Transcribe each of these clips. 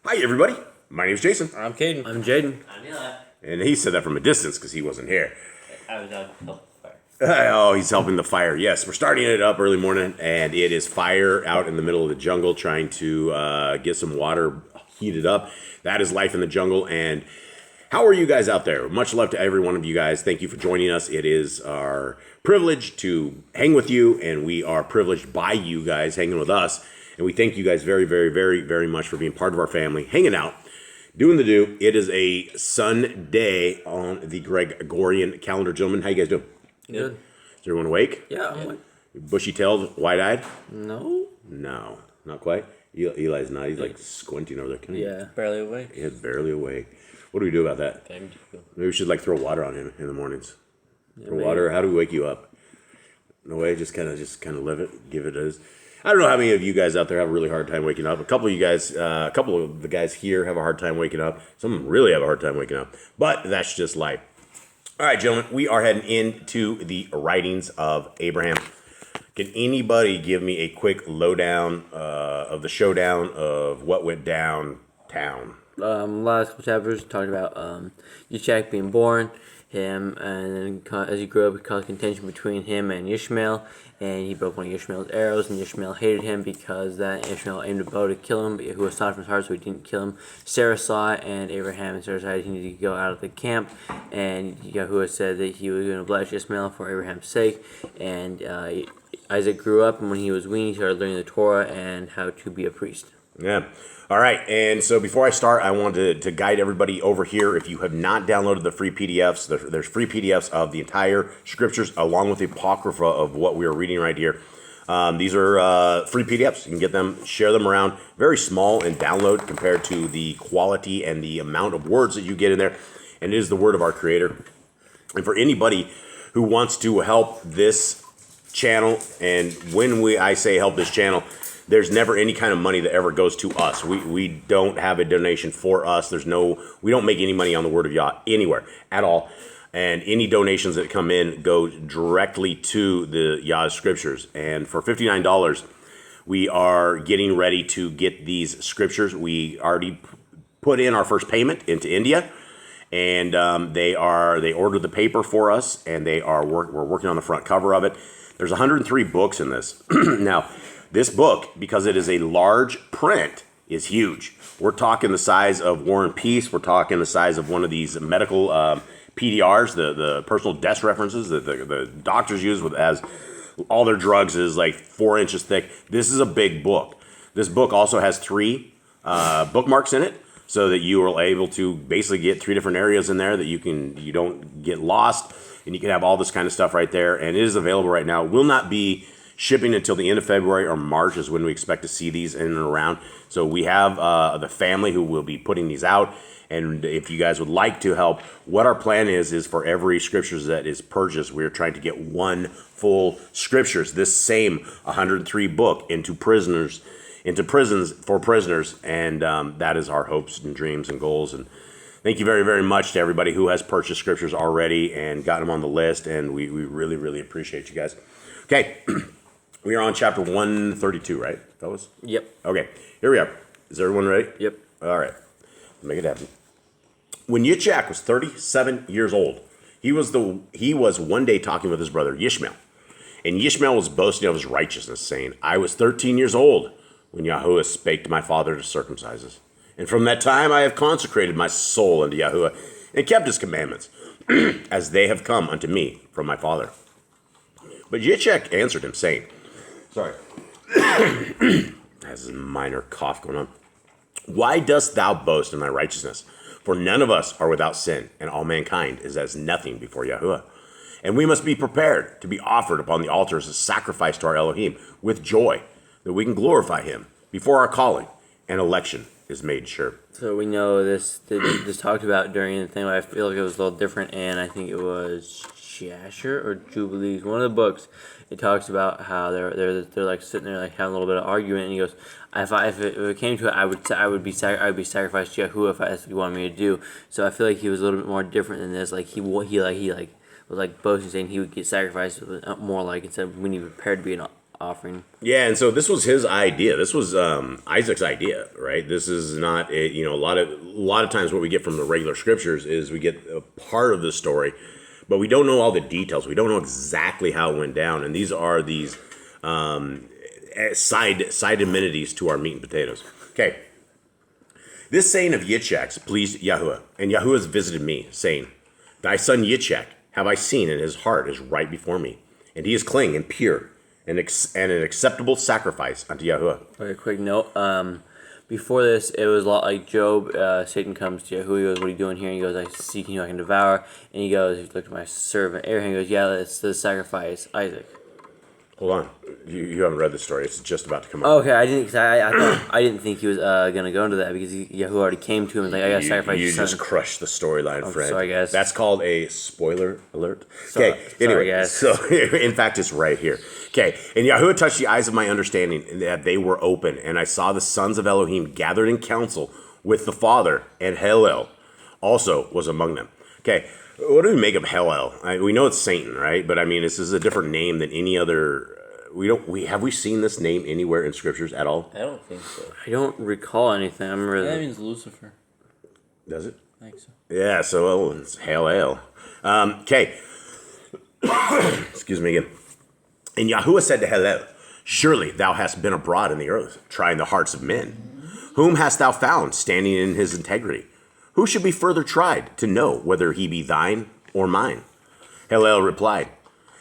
Hi, everybody. My name's Jason. I'm Caden. I'm Jaden. I'm Eli. And he said that from a distance because he wasn't here. I was out helping the fire. Oh, he's helping the fire. Yes, we're starting it up early morning, and it is fire out in the middle of the jungle trying to get some water heated up. That is life in the jungle. And how are you guys out there? Much love to every one of you guys. Thank you for joining us. It is our privilege to hang with you, and we are privileged by you guys hanging with us. And we thank you guys very, very, very, very much for being part of our family, hanging out, doing the do. It is a Sunday on the Gregorian calendar. Gentlemen, how you guys doing? Good. Is everyone awake? Yeah. I'm like, Bushy-tailed, wide-eyed? no. No, not quite. Eli's not. He's like squinting over there. Yeah. Barely awake. He's barely awake. What do we do about that? Maybe we should like throw water on him in the mornings. Throw water. How do we wake you up? No way. Just kind of live it. Give it as. I don't know how many of you guys out there have a really hard time waking up. A couple of you guys, a couple of the guys here have a hard time waking up. Some of them really have a hard time waking up. But that's just life. All right, gentlemen, we are heading into the writings of Abraham. Can anybody give me a quick lowdown of the showdown of what went downtown? Last couple chapters talked about Yitzhak being born, him, and then as he grew up, it caused contention between him and Ishmael, and he broke one of Ishmael's arrows, and Ishmael hated him because that Ishmael aimed a bow to kill him, but Yahuwah saw it from his heart, so he didn't kill him. Sarah saw it, and Abraham and Sarah decided he needed to go out of the camp, and Yahuwah said that he was going to bless Ishmael for Abraham's sake, and Isaac grew up, and when he was weaned, he started learning the Torah and how to be a priest. Yeah. All right. And so before I start, I wanted to guide everybody over here. If you have not downloaded the free PDFs, there's free PDFs of the entire scriptures along with the Apocrypha of what we are reading right here. These are free PDFs. You can get them, share them around. Very small in download compared to the quality and the amount of words that you get in there. And it is the word of our Creator. And for anybody who wants to help this channel, and when I say help this channel, there's never any kind of money that ever goes to us. We don't have a donation for us. We don't make any money on the Word of Yah anywhere at all. And any donations that come in go directly to the Yah scriptures. And for $59, we are getting ready to get these scriptures. We already put in our first payment into India. And they ordered the paper for us, and we're working on the front cover of it. There's 103 books in this. Now, this book, because it is a large print, is huge. We're talking the size of War and Peace. We're talking the size of one of these medical PDRs, the personal desk references that the doctors use as all their drugs is like 4 inches thick. This is a big book. This book also has 3 bookmarks in it, so that you are able to basically get 3 different areas in there that you don't get lost, and you can have all this kind of stuff right there. And it is available right now. It will not be shipping until the end of February or March is when we expect to see these in and around. So we have the family who will be putting these out. And if you guys would like to help, what our plan is for every scriptures that is purchased, we're trying to get 1 full scriptures, this same 103 book into prisons for prisoners. And that is our hopes and dreams and goals. And thank you very, very much to everybody who has purchased scriptures already and got them on the list. And we really, really appreciate you guys. Okay. We are on chapter 132, right, fellas? Yep. Okay, here we are. Is everyone ready? Yep. All right, let's make it happen. When Yitzhak was 37 years old, he was one day talking with his brother Ishmael, and Ishmael was boasting of his righteousness, saying, "I was 13 years old when Yahuwah spake to my father to circumcise us, and from that time I have consecrated my soul unto Yahuwah, and kept his commandments, as they have come unto me from my father." But Yitzhak answered him, saying, sorry, has a minor cough going on. "Why dost thou boast in thy righteousness? For none of us are without sin, and all mankind is as nothing before Yahuwah. And we must be prepared to be offered upon the altar as a sacrifice to our Elohim with joy, that we can glorify him before our calling and election is made sure." So we know this talked about during the thing, but I feel like it was a little different, and I think it was Jasher or Jubilees, one of the books. It talks about how they're like sitting there like having a little bit of argument, and he goes, if it came to it, I would be sacrificed to Yahuwah if that's what you wanted me to do. So I feel like he was a little bit more different than this. Like he was like boasting, saying he would get sacrificed. More like instead of we need to be prepared to be offering. Yeah, and so this was his idea. This was Isaac's idea, right? This is not a lot of times what we get from the regular scriptures is we get a part of the story, but we don't know all the details. We don't know exactly how it went down, and these are these side amenities to our meat and potatoes. Okay. This saying of Yitzchak's pleased Yahuwah, and Yahuwah has visited me, saying, Thy son Yitzchak have I seen, and his heart is right before me, and he is clean and pure, and an acceptable sacrifice unto Yahuwah. Okay, quick note. Before this, it was a lot like Job. Satan comes to Yahuwah. He goes, "What are you doing here?" And he goes, "I seek you, I can devour." And he goes, "Look at my servant Abraham." He goes, "Yeah, that's the sacrifice, Isaac." Hold on, you haven't read the story. It's just about to come out. Okay, I didn't. Cause I didn't think he was gonna go into that because Yahuwah already came to him and was like, "I gotta sacrifice You your son." just crushed the storyline, friend. sorry, guys. That's called a spoiler alert. Sorry- Okay, anyway, sorry, guys. so in fact, it's right here. Okay, and Yahuwah touched the eyes of my understanding, and that they were open, and I saw the sons of Elohim gathered in council with the Father, and Hillel also was among them. Okay, what do we make of Hillel? We know it's Satan, right? But I mean, this is a different name than any other. Have we seen this name anywhere in scriptures at all? I don't think so. I don't recall anything. I remember That means Lucifer. Does it? I think so. Yeah, so it's Hillel. Okay. Excuse me again. And Yahuwah said to Hillel, Surely thou hast been abroad in the earth, trying the hearts of men. Whom hast thou found standing in his integrity? Who should be further tried to know whether he be thine or mine? Hillel replied,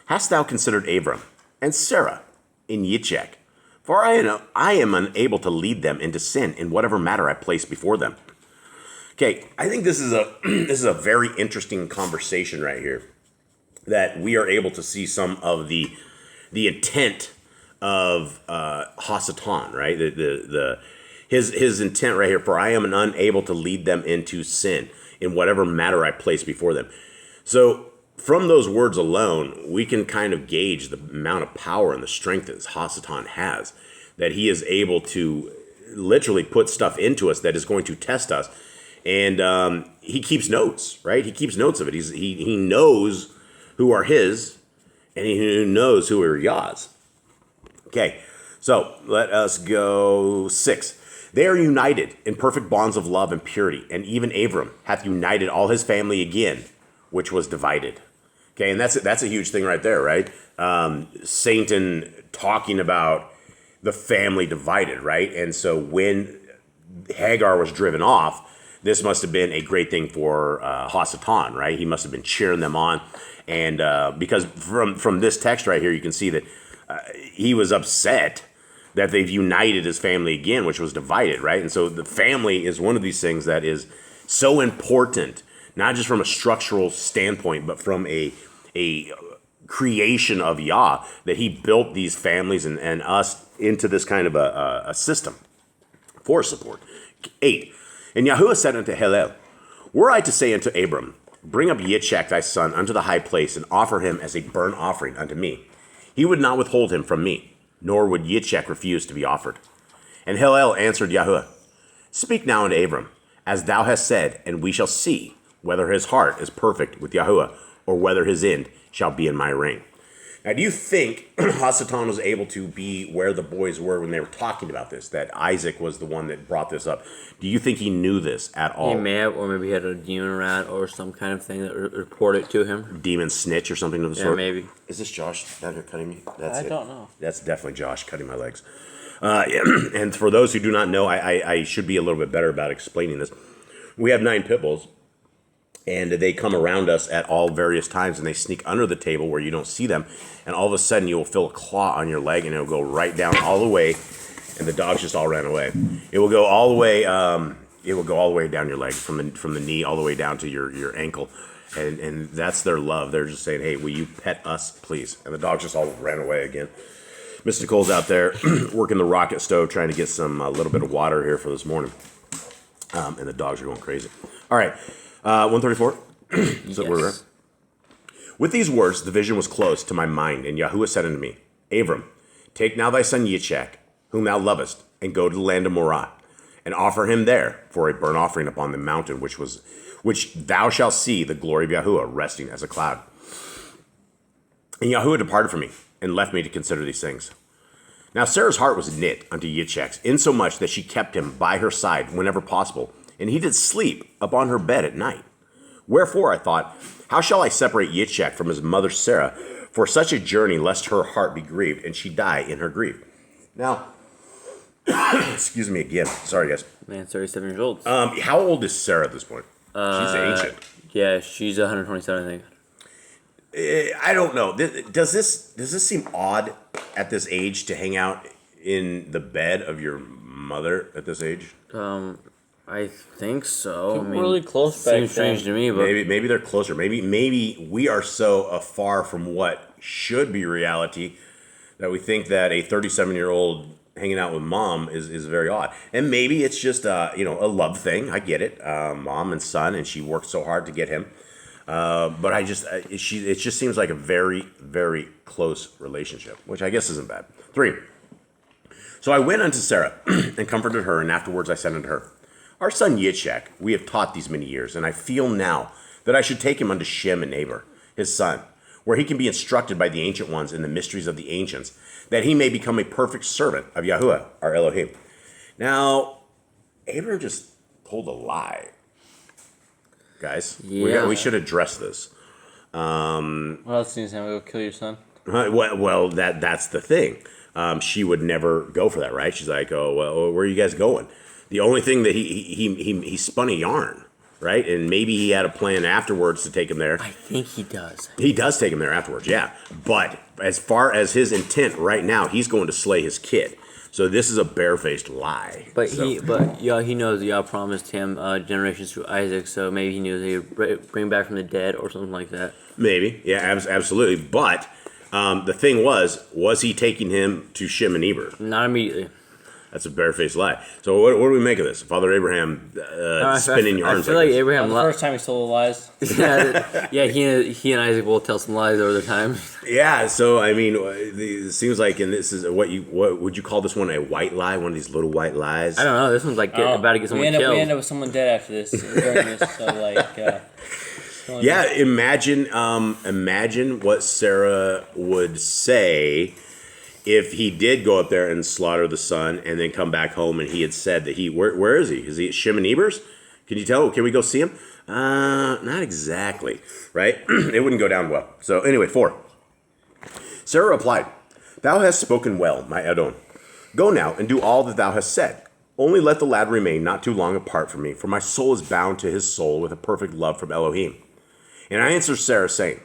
Hast thou considered Abram and Sarah in Yitzchak? For I am unable to lead them into sin in whatever matter I place before them. Okay, I think this is a very interesting conversation right here, that we are able to see some of the intent of Hasatan, right? His intent right here. For I am unable to lead them into sin in whatever matter I place before them. So from those words alone, we can kind of gauge the amount of power and the strength that Hasatan has, that he is able to literally put stuff into us that is going to test us. And he keeps notes, right? He keeps notes of it. He knows who are his, and he knows who are Yah's. Okay, so let us go 6. They are united in perfect bonds of love and purity, and even Abram hath united all his family again, which was divided. Okay, and that's a huge thing right there, right? Satan talking about the family divided, right? And so when Hagar was driven off, this must have been a great thing for Hasatan, right? He must have been cheering them on. And because from this text right here, you can see that he was upset that they've united his family again, which was divided, right? And so the family is one of these things that is so important, not just from a structural standpoint, but from a creation of Yah, that he built these families and us into this kind of a system for support. 8. And Yahuwah said unto Hillel, Were I to say unto Abram, Bring up Yitzchak thy son unto the high place, and offer him as a burnt offering unto me, he would not withhold him from me, nor would Yitzchak refuse to be offered. And Hillel answered Yahuwah, Speak now unto Abram, as thou hast said, and we shall see whether his heart is perfect with Yahuwah, or whether his end shall be in my reign. Now, do you think Hasatan was able to be where the boys were when they were talking about this, that Isaac was the one that brought this up? Do you think he knew this at all? He may have, or maybe he had a demon around or some kind of thing that reported to him. Demon snitch or something of the Yeah, sort? maybe. Is this Josh down here cutting me? That's I don't know. That's definitely Josh cutting my legs. Yeah. And for those who do not know, I should be a little bit better about explaining this. We have 9 pit bulls, and they come around us at all various times, and they sneak under the table where you don't see them, and all of a sudden you will feel a claw on your leg, and it will go right down all the way, and the dogs just all ran away. It will go all the way. It will go all the way down your leg, from the knee all the way down to your ankle, and that's their love. They're just saying, "Hey, will you pet us, please?" And the dogs just all ran away again. Miss Nicole's out there working the rocket stove, trying to get some little bit of water here for this morning, and the dogs are going crazy. All right. 134. Is that where we're at? With these words, the vision was closed to my mind, and Yahuwah said unto me, Abram, take now thy son Yitzchak, whom thou lovest, and go to the land of Moriah, and offer him there for a burnt offering upon the mountain which thou shalt see the glory of Yahuwah resting as a cloud. And Yahuwah departed from me, and left me to consider these things. Now Sarah's heart was knit unto Yitzchak, insomuch that she kept him by her side whenever possible, and he did sleep upon her bed at night. Wherefore I thought, how shall I separate Yitzchak from his mother Sarah for such a journey, lest her heart be grieved, and she die in her grief? Now, excuse me again. Sorry, guys. Man, 37 years old. How old is Sarah at this point? She's ancient. Yeah, she's 127, I think. I don't know. Does this seem odd at this age to hang out in the bed of your mother at this age? I think so. They were really close back Seems strange to me, but Maybe they're closer. Maybe we are so far from what should be reality that we think that a 37-year-old hanging out with mom is very odd. And maybe it's just a love thing. I get it. Mom and son, and she worked so hard to get him. But it just seems like a very, very close relationship, which I guess isn't bad. 3. So I went unto Sarah and comforted her, and afterwards I said unto her, our son Yitzchak we have taught these many years, and I feel now that I should take him unto Shem and Eber, his son, where he can be instructed by the ancient ones in the mysteries of the ancients, that he may become a perfect servant of Yahuwah, our Elohim. Now, Abraham just told a lie. Guys, we should address this. What else did you say? Go kill your son? Well, that's the thing. She would never go for that, right? She's like, oh, well, where are you guys going? The only thing that he spun a yarn, right? And maybe he had a plan afterwards to take him there. I think he does. He does take him there afterwards, yeah. But as far as his intent right now, he's going to slay his kid. So this is a barefaced lie. But he knows that Yah promised him generations through Isaac, so maybe he knew that he would bring back from the dead or something like that. Maybe, yeah, absolutely. But the thing was he taking him to Shem and Eber? Not immediately. That's a barefaced lie. So what do we make of this? Father Abraham spinning yarns. I feel like Abraham. The first time he told lies. yeah. He and Isaac will tell some lies over the time. Yeah. So I mean, it seems like, and this is what would you call this one, a white lie? One of these little white lies? I don't know. This one's like about to get someone killed. We end up with someone dead after this. During this, so like. Yeah. Imagine what Sarah would say if he did go up there and slaughter the son and then come back home and he had said that where is he? Is he at Shem and Eber's? Can you tell? Can we go see him? Not exactly, right? It wouldn't go down well. So anyway, 4. Sarah replied, thou hast spoken well, my Adon. Go now and do all that thou hast said. Only let the lad remain not too long apart from me, for my soul is bound to his soul with a perfect love from Elohim. And I answered Sarah, saying,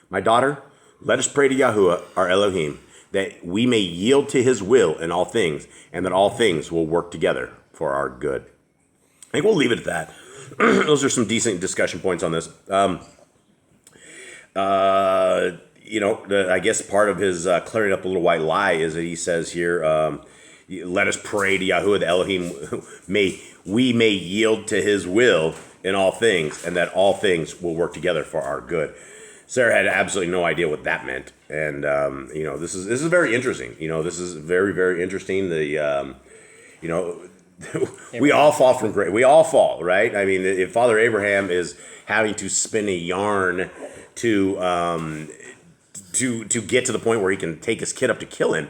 my daughter, let us pray to Yahuwah, our Elohim, that we may yield to his will in all things, and that all things will work together for our good. I think we'll leave it at that. Those are some decent discussion points on this. I guess part of his clearing up a little white lie is that he says here, let us pray to Yahuwah the Elohim, we may yield to his will in all things, and that all things will work together for our good. Sarah had absolutely no idea what that meant, and this is very interesting. This is very, very interesting. We all fall from grace. We all fall, right? I mean, if Father Abraham is having to spin a yarn to get to the point where he can take his kid up to kill him,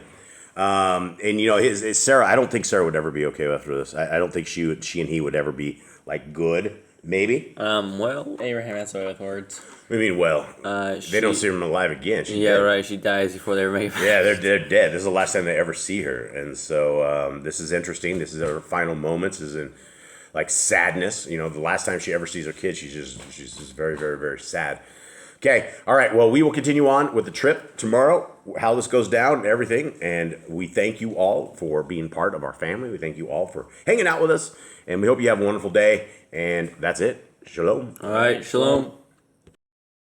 his Sarah. I don't think Sarah would ever be okay after this. I don't think she and he would ever be like good. Maybe. Well, Abraham answered with words. I mean, they don't see him alive again. Right. She dies before they ever make. Yeah, they're dead. This is the last time they ever see her, and so this is interesting. This is her final moments. Is in like sadness. The last time she ever sees her kid, she's just very, very, very sad. Okay, all right. Well, we will continue on with the trip tomorrow. How this goes down and everything, and we thank you all for being part of our family. We thank you all for hanging out with us, and we hope you have a wonderful day. And that's it. Shalom. All right, shalom.